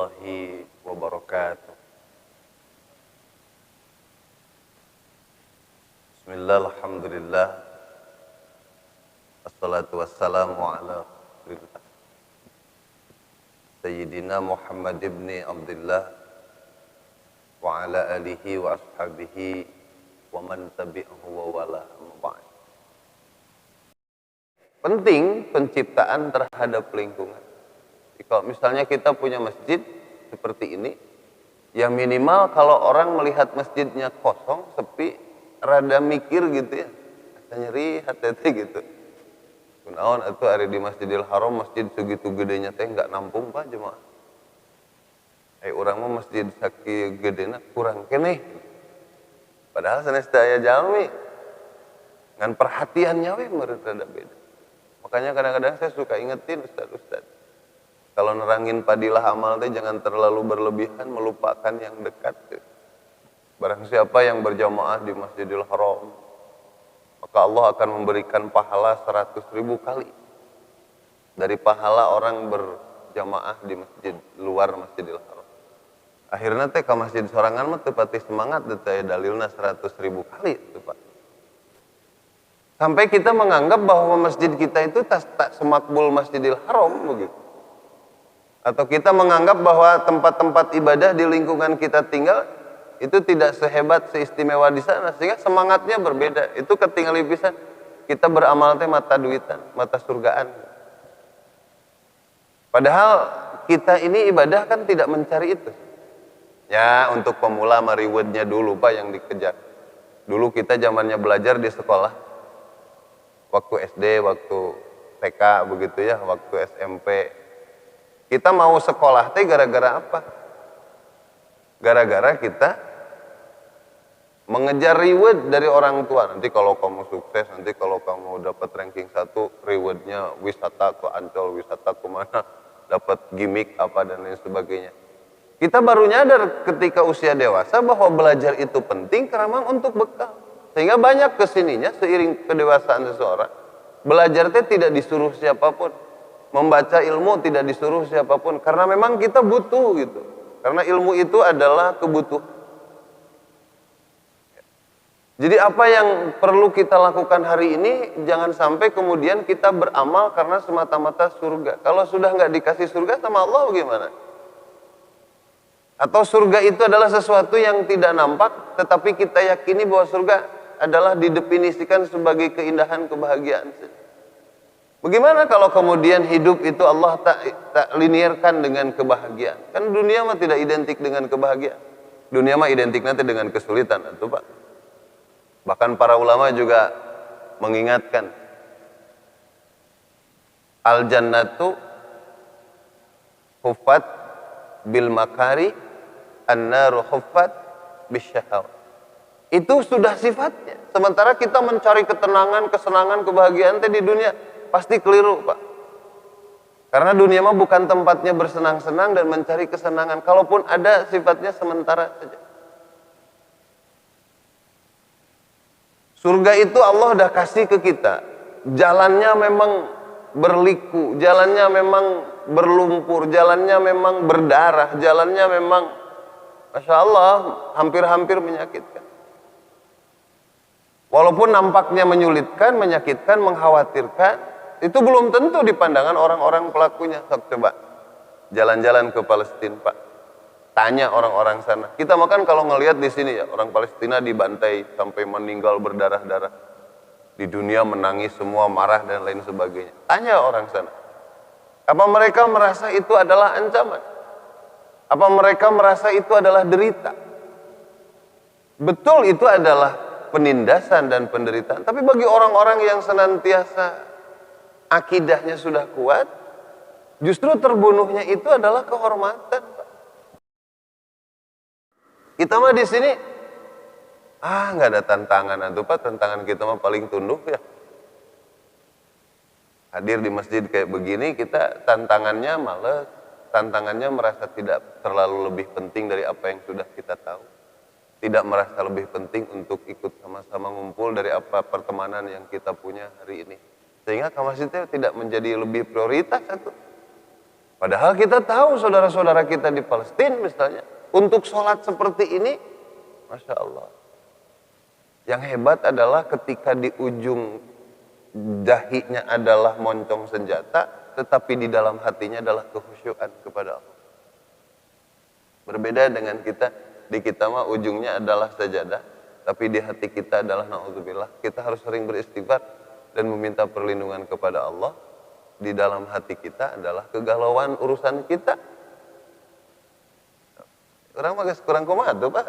warahmatullahi wabarakatuh. Bismillah, alhamdulillah, assalatu wassalamu ala rasulillah Sayyidina Muhammad ibn Abdullah wa ala alihi wa ashabihi wa man tabi'ahu wa wala ba'd. Penting penciptaan terhadap lingkungan. Kalau misalnya kita punya masjid seperti ini, ya minimal kalau orang melihat masjidnya kosong, sepi, rada mikir gitu ya, rasa nyeri hati-hati gitu. Kunaon atuh ari di Masjidil Haram, masjid segitu gedenya teh nggak nampung Pak jemaah. Urang mah masjid sakieu gedena kurang keneh. Padahal sanes teh aya jalmi ngan perhatiannya we meureun rada beda. Makanya kadang-kadang saya suka ingetin ustaz-ustaz, kalau nerangin fadilah amal teh jangan terlalu berlebihan melupakan yang dekat. Barang siapa yang berjamaah di Masjidil Haram, maka Allah akan memberikan pahala 100.000 kali dari pahala orang berjamaah di masjid luar Masjidil Haram. Akhirnya teh ka masjid sorangan mah teu pati semangat teh dalilna 100.000 kali itu Pak. Sampai kita menganggap bahwa masjid kita itu tak semakbul Masjidil Haram begitu. Atau kita menganggap bahwa tempat-tempat ibadah di lingkungan kita tinggal itu tidak sehebat, seistimewa di sana, sehingga semangatnya berbeda. Itu ketinggal pisan kita beramal teh mata duitan, mata surgaan. Padahal kita ini ibadah kan tidak mencari itu. Ya, untuk pemula rewardnya dulu Pak yang dikejar. Dulu kita zamannya belajar di sekolah, waktu SD, waktu TK begitu ya, waktu SMP. Kita mau sekolah teh gara-gara apa? Gara-gara kita mengejar reward dari orang tua. Nanti kalau kamu sukses, nanti kalau kamu dapat ranking 1, rewardnya wisata ke Ancol, wisata ke mana, dapat gimmick apa dan lain sebagainya. Kita baru nyadar ketika usia dewasa bahwa belajar itu penting karena untuk bekal. Sehingga banyak kesininya seiring kedewasaan seseorang, belajar teh tidak disuruh siapapun. Membaca ilmu tidak disuruh siapapun, karena memang kita butuh gitu. Karena ilmu itu adalah kebutuhan. Jadi apa yang perlu kita lakukan hari ini, jangan sampai kemudian kita beramal karena semata-mata surga. Kalau sudah nggak dikasih surga sama Allah bagaimana? Atau surga itu adalah sesuatu yang tidak nampak, tetapi kita yakini bahwa surga adalah didefinisikan sebagai keindahan, kebahagiaan. Bagaimana kalau kemudian hidup itu Allah tak linearkan dengan kebahagiaan? Kan dunia mah tidak identik dengan kebahagiaan. Dunia mah identik nanti dengan kesulitan, itu Pak. Bahkan para ulama juga mengingatkan, al jannatu huffat bil makari, an-naru huffat bisyahawat. Itu sudah sifatnya. Sementara kita mencari ketenangan, kesenangan, kebahagiaan di dunia, pasti keliru Pak. Karena dunia mah bukan tempatnya bersenang-senang dan mencari kesenangan. Kalaupun ada, sifatnya sementara saja. Surga itu Allah udah kasih ke kita. Jalannya memang berliku, jalannya memang berlumpur, jalannya memang berdarah, jalannya memang Masya Allah hampir-hampir menyakitkan. Walaupun nampaknya menyulitkan, menyakitkan, mengkhawatirkan, itu belum tentu di pandangan orang-orang pelakunya. Coba jalan-jalan ke Palestina Pak, tanya orang-orang sana. Kita makan kalau ngelihat di sini ya, orang Palestina dibantai sampai meninggal berdarah-darah. Di dunia menangis semua, marah dan lain sebagainya. Tanya orang sana. Apa mereka merasa itu adalah ancaman? Apa mereka merasa itu adalah derita? Betul itu adalah penindasan dan penderitaan. Tapi bagi orang-orang yang senantiasa akidahnya sudah kuat, justru terbunuhnya itu adalah kehormatan. Kita mah di sini nggak ada tantangan itu Pak, tantangan kita mah paling tunduk ya. Hadir di masjid kayak begini, kita tantangannya males, tantangannya merasa tidak terlalu lebih penting dari apa yang sudah kita tahu. Tidak merasa lebih penting untuk ikut sama-sama ngumpul dari apa pertemanan yang kita punya hari ini. Sehingga ke masjidnya tidak menjadi lebih prioritas satu. Padahal kita tahu saudara-saudara kita di Palestina misalnya, untuk sholat seperti ini, Masya Allah. Yang hebat adalah ketika di ujung dahinya adalah moncong senjata, tetapi di dalam hatinya adalah kekhusyukan kepada Allah. Berbeda dengan kita, di kita mah ujungnya adalah sajadah, tapi di hati kita adalah na'udzubillah. Kita harus sering beristighfar dan meminta perlindungan kepada Allah. Di dalam hati kita adalah kegalauan urusan kita. Orang mah kurang kumaha tuh Pak.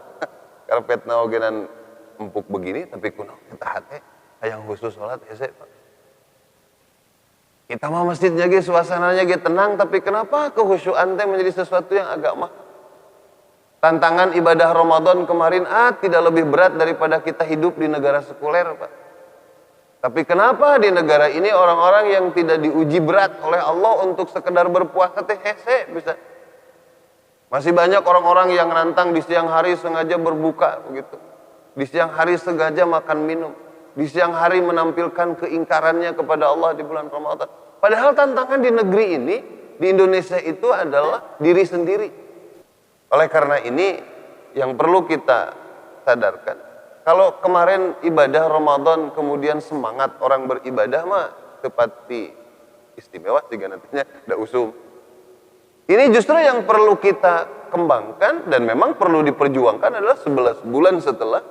Karpet naogenan empuk begini, tapi kunaon kita hati hayang khusus sholat hese Pak. Kita mah masjidnya ge suasananya ge tenang, tapi kenapa kehusyuan teh menjadi sesuatu yang agak mah. Tantangan ibadah Ramadan kemarin tidak lebih berat daripada kita hidup di negara sekuler Pak. Tapi kenapa di negara ini orang-orang yang tidak diuji berat oleh Allah untuk sekedar berpuasa teh hese bisa. Masih banyak orang-orang yang nantang di siang hari sengaja berbuka begitu. Di siang hari sengaja makan minum. Di siang hari menampilkan keingkarannya kepada Allah di bulan Ramadan. Padahal tantangan di negeri ini, di Indonesia itu adalah diri sendiri. Oleh karena ini yang perlu kita sadarkan. Kalau kemarin ibadah Ramadan kemudian semangat orang beribadah mah tepati istimewa sehingga nantinya ada usum. Ini justru yang perlu kita kembangkan dan memang perlu diperjuangkan adalah 11 bulan setelah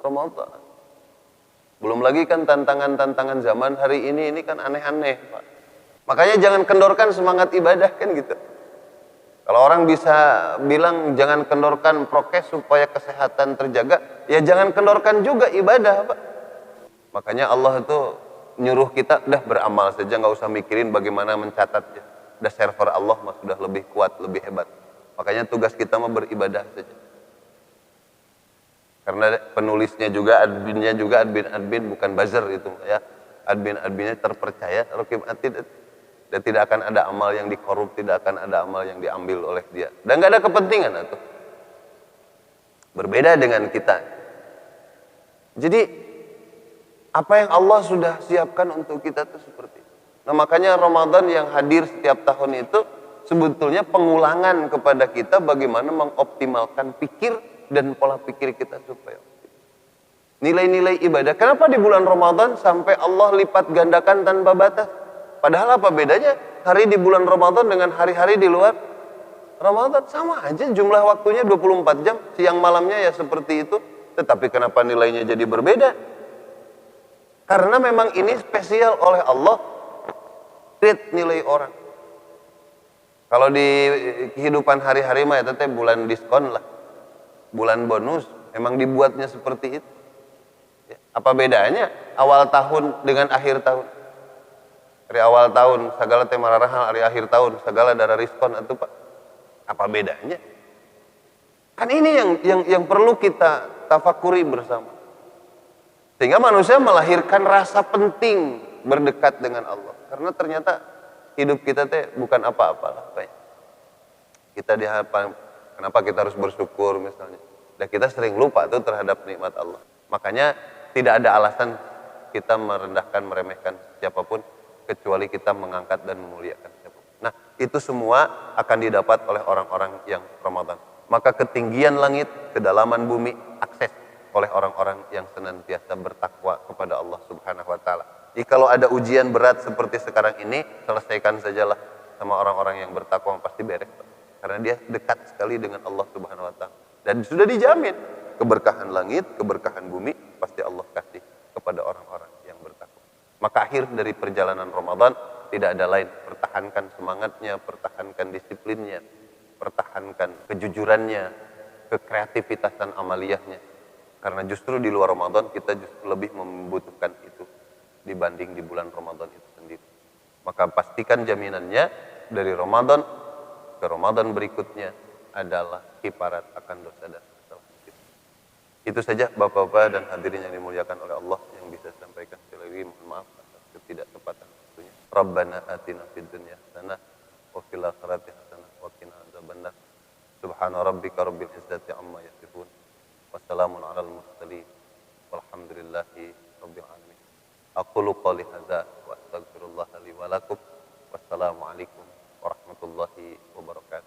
Ramadan. Belum lagi kan tantangan-tantangan zaman hari ini kan aneh-aneh Pak. Makanya jangan kendorkan semangat ibadah kan gitu. Kalau orang bisa bilang jangan kendorkan prokes supaya kesehatan terjaga, ya jangan kendorkan juga ibadah Pak. Makanya Allah itu nyuruh kita udah beramal saja, nggak usah mikirin bagaimana mencatatnya. Udah server Allah mah sudah lebih kuat, lebih hebat. Makanya tugas kita mah beribadah saja. Karena penulisnya juga, admin bukan buzzer itu ya. Adminnya terpercaya, raqib atid. Dan tidak akan ada amal yang dikorup, tidak akan ada amal yang diambil oleh dia. Dan gak ada kepentingan itu. Berbeda dengan kita. Jadi apa yang Allah sudah siapkan untuk kita itu seperti itu. Nah makanya Ramadan yang hadir setiap tahun itu sebetulnya pengulangan kepada kita bagaimana mengoptimalkan pikir dan pola pikir kita supaya nilai-nilai ibadah. Kenapa di bulan Ramadan sampai Allah lipat gandakan tanpa batas? Padahal apa bedanya hari di bulan Ramadan dengan hari-hari di luar Ramadan? Sama aja jumlah waktunya 24 jam, siang malamnya ya seperti itu. Tetapi kenapa nilainya jadi berbeda? Karena memang ini spesial oleh Allah, treat nilai orang. Kalau di kehidupan hari-hari mah ya teteh bulan diskon lah, bulan bonus, memang dibuatnya seperti itu. Apa bedanya awal tahun dengan akhir tahun? Hari awal tahun segala tema rahal, hari akhir tahun segala darah diskon itu Pak. Apa bedanya? Kan ini yang perlu kita tafakuri bersama. Sehingga manusia melahirkan rasa penting berdekat dengan Allah. Karena ternyata hidup kita teh bukan apa-apa lah Pak. Kita dihadapkan, kenapa kita harus bersyukur misalnya. Dan kita sering lupa tuh terhadap nikmat Allah. Makanya tidak ada alasan kita merendahkan, meremehkan siapapun, kecuali kita mengangkat dan memuliakan siapapun. Nah, itu semua akan didapat oleh orang-orang yang Ramadan. Maka ketinggian langit, kedalaman bumi, akses oleh orang-orang yang senantiasa bertakwa kepada Allah Subhanahu wa taala. Jadi kalau ada ujian berat seperti sekarang ini, selesaikan sajalah sama orang-orang yang bertakwa, pasti beres. Karena dia dekat sekali dengan Allah Subhanahu wa taala. Dan sudah dijamin keberkahan langit, keberkahan bumi pasti Allah kasih kepada orang-orang yang bertakwa. Maka akhir dari perjalanan Ramadan tidak ada lain, pertahankan semangatnya, pertahankan disiplinnya, pertahankan kejujurannya, kekreativitasan amaliyahnya. Karena justru di luar Ramadan kita justru lebih membutuhkan itu dibanding di bulan Ramadan itu sendiri. Maka pastikan jaminannya dari Ramadan ke Ramadan berikutnya adalah kiparat akan dosa dan kesalahan kita. Itu saja Bapak-bapak dan hadirin yang dimuliakan oleh Allah yang bisa saya sampaikan. Sekali lagi mohon maaf atas ketidaktepatan waktunya. Rabbana atina fid dunya hasanah wa fil akhirati hasanah wa qina adzabannar. Subhana rabbika rabbil izzati amma yasifun. Wassalamun alal mursalin. Walhamdulillahi rabbil alamin. Aqulu qouli hadza wa astaghfirullah li wa lakum. Wassalamu alaikum warahmatullahi warahmatullahi wabarakatuh.